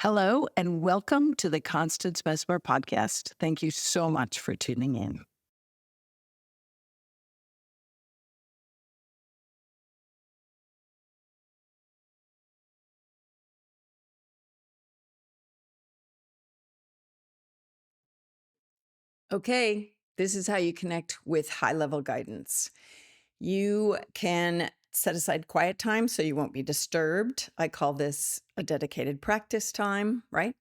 Hello, and welcome to the Constance Messmer podcast. Thank you so much for tuning in. Okay, this is how you connect with high level guidance. You can set aside quiet time so you won't be disturbed. I call this a dedicated practice time, right?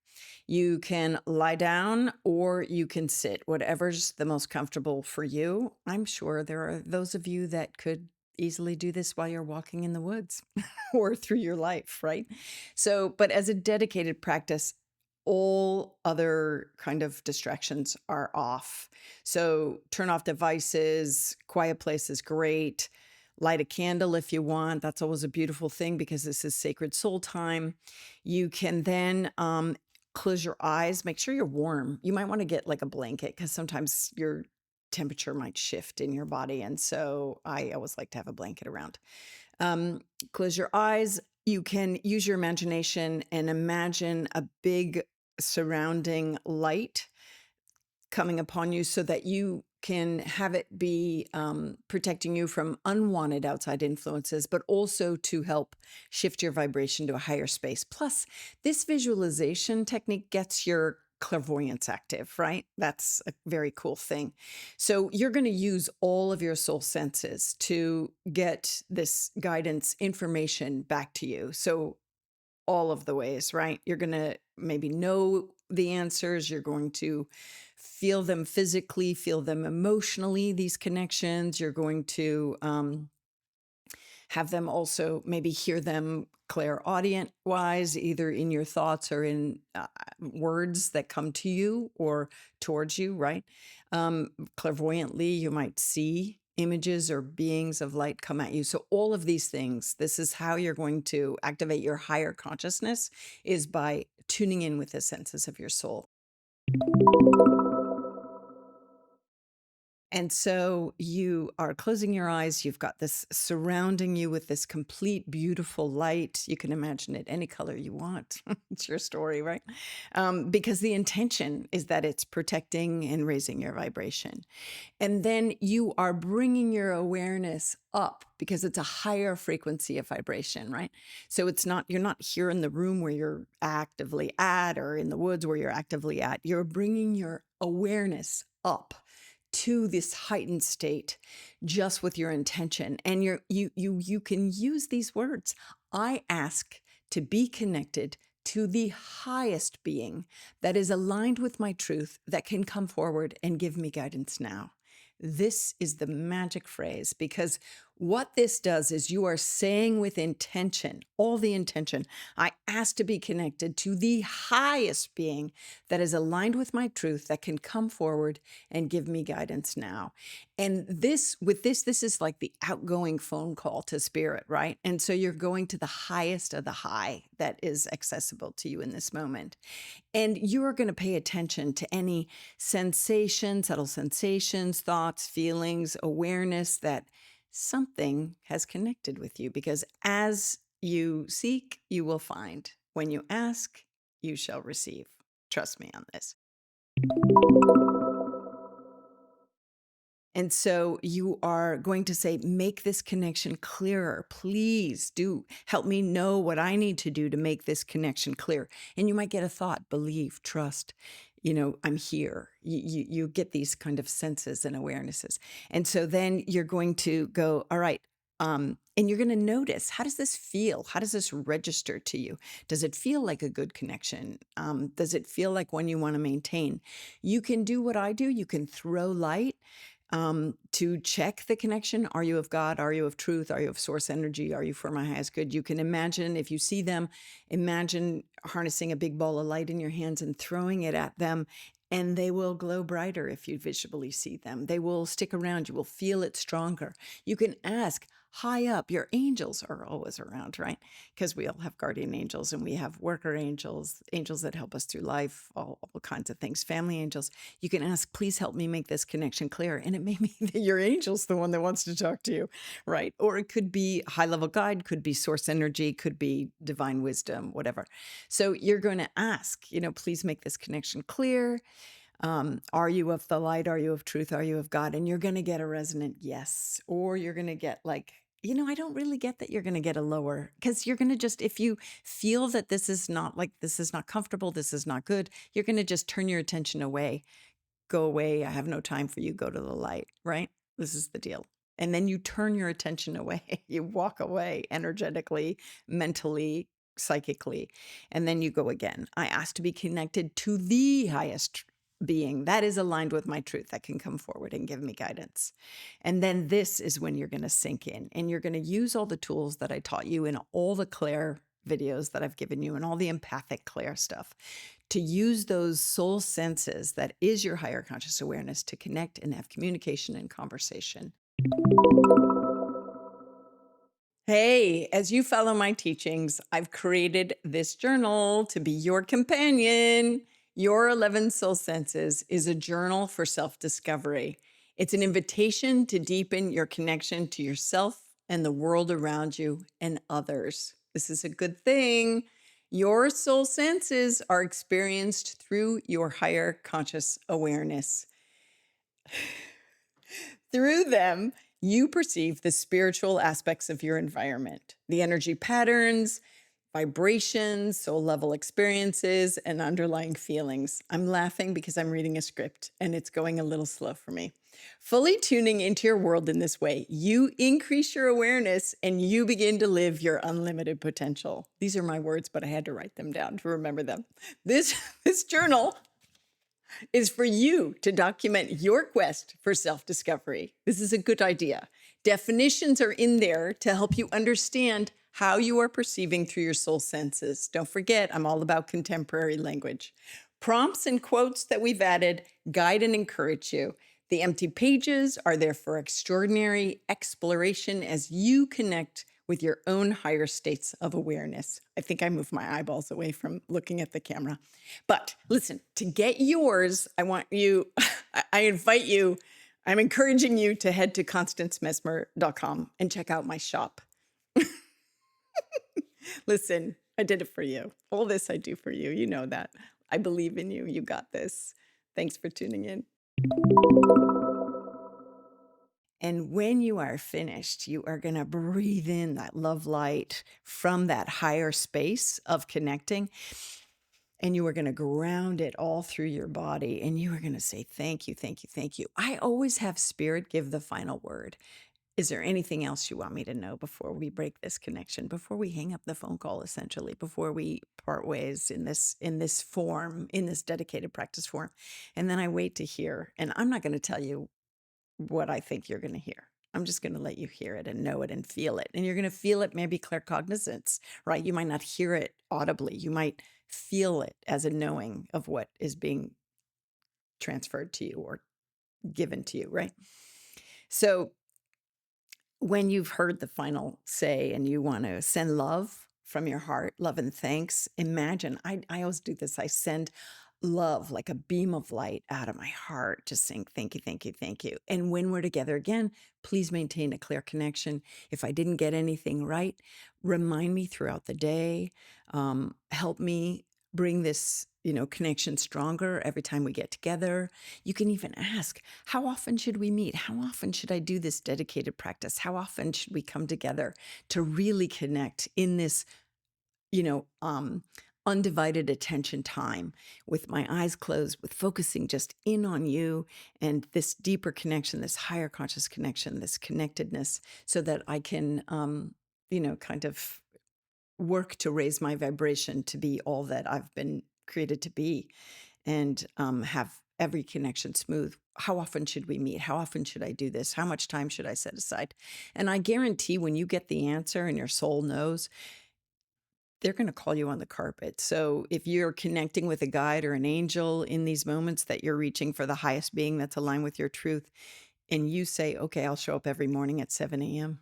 You can lie down or you can sit, whatever's the most comfortable for you. I'm sure there are those of you that could easily do this while you're walking in the woods or through your life, right? So, but as a dedicated practice, all other kind of distractions are off. So turn off devices, quiet place is great. Light a candle if you want. That's always a beautiful thing because this is sacred soul time. You can then close your eyes. Make sure you're warm. You might want to get like a blanket because sometimes your temperature might shift in your body. And so I always like to have a blanket around. Um, Close your eyes. You can use your imagination and imagine a big surrounding light coming upon you so that you can have it be protecting you from unwanted outside influences, but also to help shift your vibration to a higher space. Plus, this visualization technique gets your clairvoyance active, right? That's a very cool thing. So, you're going to use all of your soul senses to get this guidance information back to you. So, all of the ways, right? You're going to maybe know the answers. You're going to feel them physically, feel them emotionally, these connections. You're going to have them also maybe hear them clairaudient wise, either in your thoughts or in words that come to you or towards you, right? Clairvoyantly, you might see images or beings of light come at you. So all of these things, this is how you're going to activate your higher consciousness is by tuning in with the senses of your soul. And so you are closing your eyes. You've got this surrounding you with this complete, beautiful light. You can imagine it any color you want. It's your story, right? Because the intention is that it's protecting and raising your vibration. And then you are bringing your awareness up because it's a higher frequency of vibration, right? So it's not, you're not here in the room where you're actively at or in the woods where you're actively at. You're bringing your awareness up to this heightened state just with your intention, and you can use these words. I ask to be connected to the highest being that is aligned with my truth, that can come forward and give me guidance now. This is the magic phrase, because what this does is you are saying with intention, all the intention, I ask to be connected to the highest being that is aligned with my truth, that can come forward and give me guidance now. And this is like the outgoing phone call to spirit, right? And so you're going to the highest of the high that is accessible to you in this moment. And you're going to pay attention to any sensation, subtle sensations, thoughts, feelings, awareness that something has connected with you. Because as you seek, you will find. When you ask, you shall receive. Trust me on this. And so you are going to say, make this connection clearer. Please do help me know what I need to do to make this connection clear. And you might get a thought, believe, trust, I'm here. You get these kind of senses and awarenesses. And so then you're going to go, all right. And you're going to notice, how does this feel? How does this register to you? Does it feel like a good connection? Does it feel like one you want to maintain? You can do what I do. You can throw light to check the connection. Are you of God? Are you of truth? Are you of source energy? Are you for my highest good? You can imagine, if you see them, imagine harnessing a big ball of light in your hands and throwing it at them, and they will glow brighter if you visually see them. They will stick around. You will feel it stronger. You can ask, high up. Your angels are always around, right? Because we all have guardian angels and we have worker angels, angels that help us through life, all kinds of things, family angels. You can ask, please help me make this connection clear. And it may be that your angel's the one that wants to talk to you, right? Or it could be high level guide, could be source energy, could be divine wisdom, whatever. So you're going to ask, please make this connection clear. Are you of the light? Are you of truth? Are you of God? And you're going to get a resonant yes. Or you're going to get like, I don't really get that you're going to get a lower, because you're going to just, if you feel that this is not comfortable, this is not good, you're going to just turn your attention away. Go away. I have no time for you. Go to the light, right? This is the deal. And then you turn your attention away. You walk away energetically, mentally, psychically, and then you go again. I ask to be connected to the highest being that is aligned with my truth, that can come forward and give me guidance. And then this is when you're going to sink in and you're going to use all the tools that I taught you in all the Claire videos that I've given you and all the empathic Claire stuff, to use those soul senses that is your higher conscious awareness to connect and have communication and conversation. Hey, as you follow my teachings, I've created this journal to be your companion. Your 11 Soul Senses is a journal for self-discovery. It's an invitation to deepen your connection to yourself and the world around you and others. This is a good thing. Your soul senses are experienced through your higher conscious awareness. Through them, you perceive the spiritual aspects of your environment, the energy patterns, vibrations, soul level experiences, and underlying feelings. I'm laughing because I'm reading a script and it's going a little slow for me. Fully tuning into your world in this way, you increase your awareness and you begin to live your unlimited potential. These are my words, but I had to write them down to remember them. This journal is for you to document your quest for self-discovery. This is a good idea. Definitions are in there to help you understand how you are perceiving through your soul senses. Don't forget, I'm all about contemporary language. Prompts and quotes that we've added guide and encourage you. The empty pages are there for extraordinary exploration as you connect with your own higher states of awareness. I think I moved my eyeballs away from looking at the camera. But listen, to get yours, I want you, I invite you, I'm encouraging you to head to constancemessmer.com and check out my shop. Listen, I did it for you. All this I do for you. You know that. I believe in you. You got this. Thanks for tuning in. And when you are finished, you are going to breathe in that love light from that higher space of connecting. And you are going to ground it all through your body. And you are going to say, thank you, thank you, thank you. I always have spirit give the final word. Is there anything else you want me to know before we break this connection, before we hang up the phone call, essentially, before we part ways in this form, in this dedicated practice form? And then I wait to hear. And I'm not going to tell you what I think you're going to hear. I'm just going to let you hear it and know it and feel it. And you're going to feel it, maybe claircognizance, right? You might not hear it audibly. You might feel it as a knowing of what is being transferred to you or given to you, right? So when you've heard the final say and you want to send love from your heart, love and thanks, imagine, I always do this. I send love like a beam of light out of my heart to sing thank you, thank you, thank you. And when we're together again, please maintain a clear connection. If I didn't get anything right, remind me throughout the day. Help me bring this connection stronger every time we get together. You can even ask, how often should we meet? How often should I do this dedicated practice? How often should we come together to really connect in this undivided attention time, with my eyes closed, with focusing just in on you and this deeper connection, this higher conscious connection, this connectedness, so that I can, kind of work to raise my vibration to be all that I've been created to be, and have every connection smooth. How often should we meet? How often should I do this? How much time should I set aside? And I guarantee when you get the answer and your soul knows, they're going to call you on the carpet. So if you're connecting with a guide or an angel in these moments that you're reaching for the highest being that's aligned with your truth, and you say, okay, I'll show up every morning at 7 a.m.,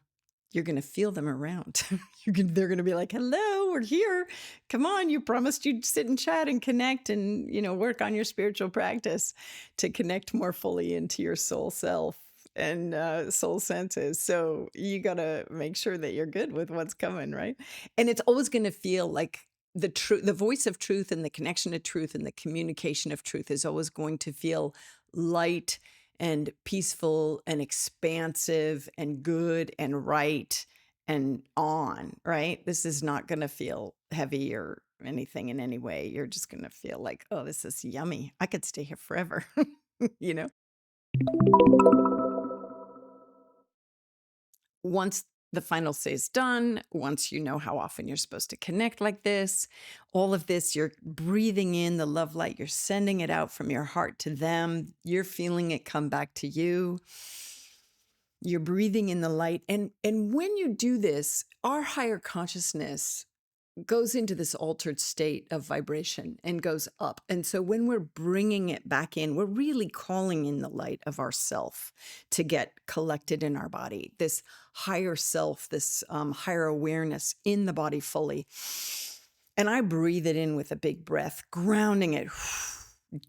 you're going to feel them around. They're going to be like, hello, we're here. Come on. You promised you'd sit and chat and connect and, work on your spiritual practice to connect more fully into your soul self and soul senses. So you got to make sure that you're good with what's coming, right? And it's always going to feel like the truth, the voice of truth and the connection to truth and the communication of truth is always going to feel light and peaceful and expansive and good and right and on, right? This is not going to feel heavy or anything in any way. You're just going to feel like, oh, this is yummy. I could stay here forever, you know? Once the final say is done, once you know how often you're supposed to connect like this, all of this, you're breathing in the love light, you're sending it out from your heart to them, you're feeling it come back to you. You're breathing in the light. And when you do this, our higher consciousness goes into this altered state of vibration and goes up. And so when we're bringing it back in, we're really calling in the light of ourself to get collected in our body, this higher self, this higher awareness in the body fully. And I breathe it in with a big breath, grounding it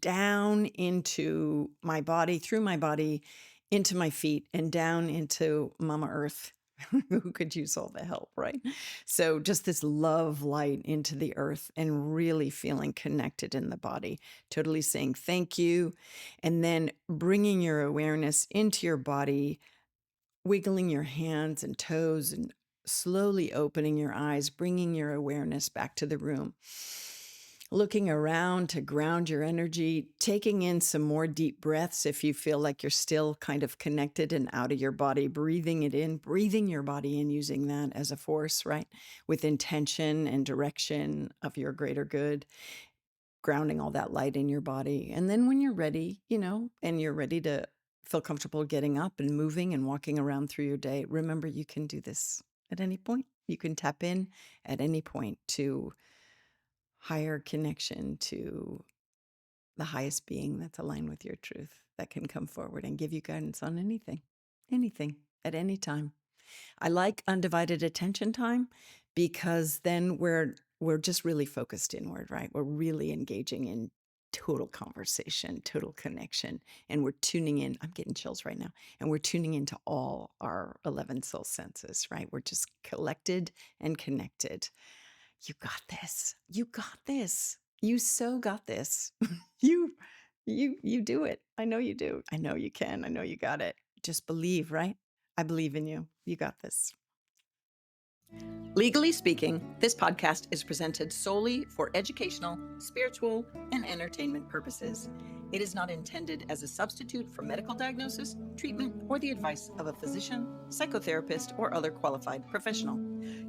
down into my body, through my body, into my feet, and down into Mama Earth, who could use all the help, right? So just this love light into the earth and really feeling connected in the body, totally saying thank you. And then bringing your awareness into your body, wiggling your hands and toes and slowly opening your eyes, bringing your awareness back to the room. Looking around to ground your energy, taking in some more deep breaths if you feel like you're still kind of connected and out of your body, breathing it in, breathing your body in, using that as a force, right? With intention and direction of your greater good, grounding all that light in your body. And then when you're ready, and you're ready to feel comfortable getting up and moving and walking around through your day, remember you can do this at any point. You can tap in at any point to higher connection to the highest being that's aligned with your truth that can come forward and give you guidance on anything at any time. I like undivided attention time because then we're just really focused inward, right? We're really engaging in total conversation, total connection, and we're tuning in. I'm getting chills right now. And we're tuning into all our 11 soul senses, right? We're just collected and connected. You got this. You got this. You so got this. you you do it. I know you do. I know you can. I know you got it. Just believe, right? I believe in you. You got this. Legally speaking, this podcast is presented solely for educational, spiritual, and entertainment purposes. It is not intended as a substitute for medical diagnosis, treatment, or the advice of a physician, psychotherapist, or other qualified professional.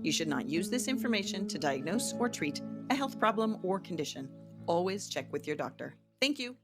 You should not use this information to diagnose or treat a health problem or condition. Always check with your doctor. Thank you.